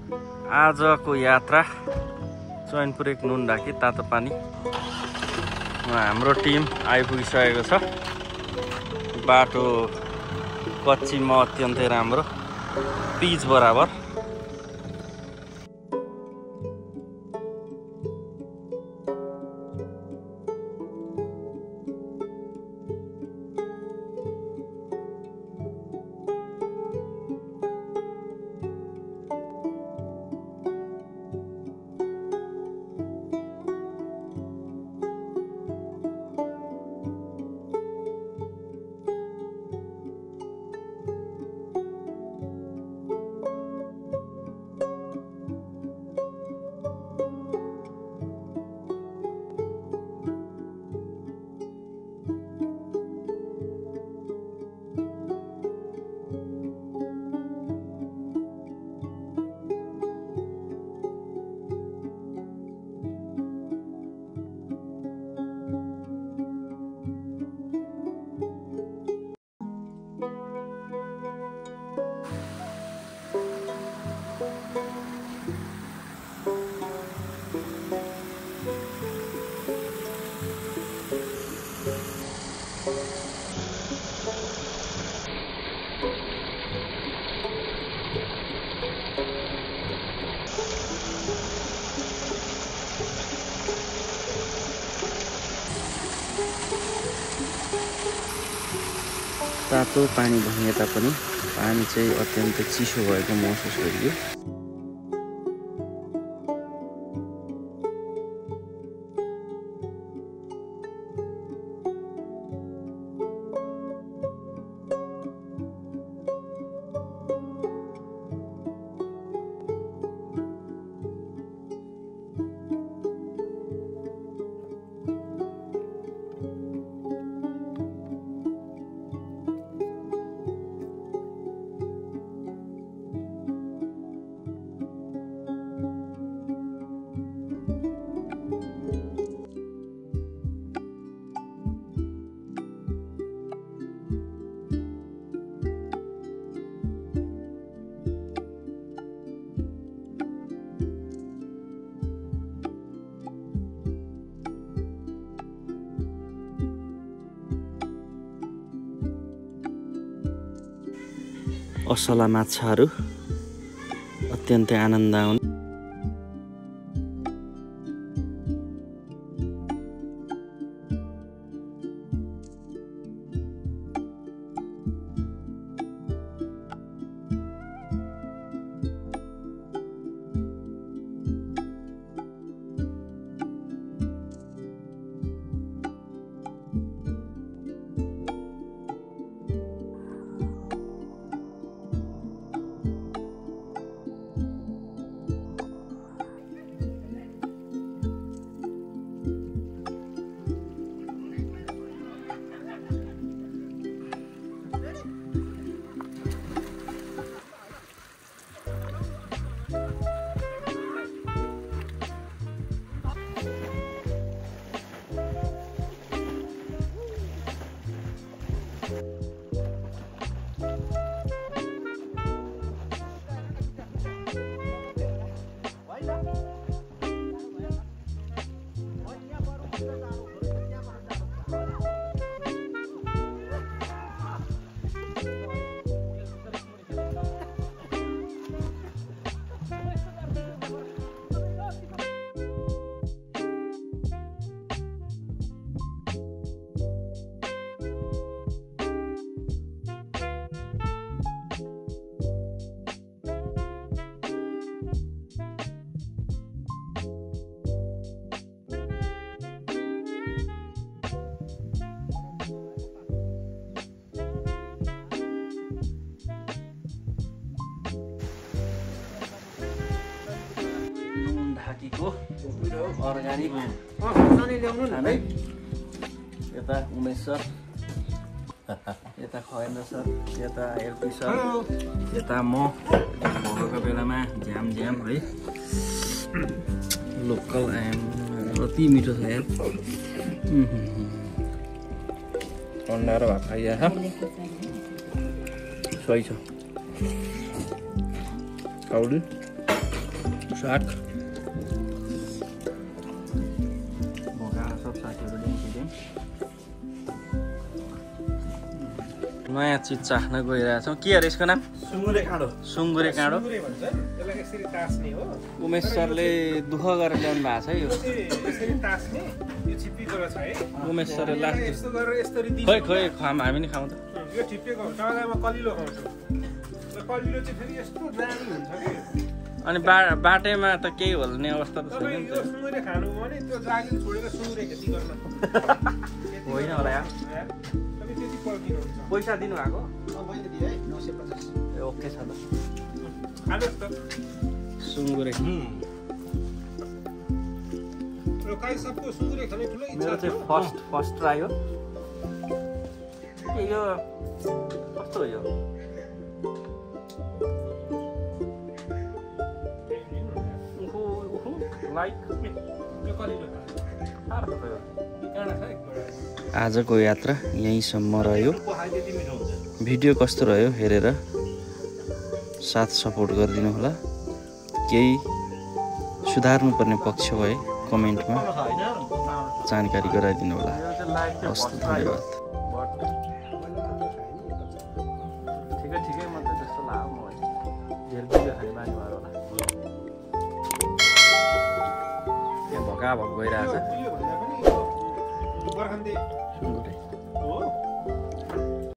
आजको यात्रा चैनपुर 1 नुनढाकी तातो पानी। हाम्रो टिम आइपुगिसकेको छ। बाटो कच्चीमा अत्यन्तै राम्रो, पिच बराबर। तातो पानी भने तापनि पानी चाहिँ अत्यन्तै चिसो भएको महसुस गरियो। असला माछाहरू अत्यन्तै आनन्द आउने। अर्ग्यानिक खाना यता उमेश सर, यता खगेन्द्र सर, यता एलपी सर, यता म भोकको बेलामा झ्याम है लोकल आम अति मिठो छ यार। अन्डा र भात खाइया छ, सही छ। काउली साग भोगा सब सागहरू ल्याइदिउँ। नयाँ चिज चाख्न गइरहेछौँ। के अरे यसको नाम? सुँगुरे काँडो। सुँगुरे काँडो भन्छ यसलाई यसरी तास्ने हो। उमेश सरले दुःख गरेर ल्याउनु भएको छ यो। यसरी तास्ने यो छिप्पिएको रहेछ है। उमेश सरले लास्ट यस्तो गरेर यसरी दिन्छ। खोइ खोइ खाम हामी नि खाउँ त। यो छिप्पिएको हुन्छ। म कलिलो खाउँछु। र कलिलो चाहिँ फेरि यस्तो दामी हुन्छ के। अनि बाटेमा त केही होल्ने अवस्था त छैन नि यो सुँगुरे खानु भने त्यो जागिर छोडेर सुँगुरे खेती गर्न होइन होला यार। अनि त्यति पर्दिनुहुन्छ। पैसा दिनुभएको? मैले दिएँ है 950। ए ओके छ त। खानुहोस् त। सुँगुरे र काई सबको सुँगुरे खाने ठुलो इच्छा मेरो चाहिँ फर्स्ट ट्राई हो। यो कस्तो हो यो? लाइक आजको यात्रा यहीँसम्म रह्यो। भिडियो कस्तो रह्यो हेरेर साथ सपोर्ट गरिदिनु होला। केही सुधार्नुपर्ने पक्ष भए कमेन्टमा जानकारी गराइदिनु होला। हस् धन्यवाद। ठिकै मात्रै जस्तो लाग्यो मलाई। धेरै भिडियो खाने बानी भएर होला। यहाँ भोका भोक गइरहेछ। सुँगुरे हो।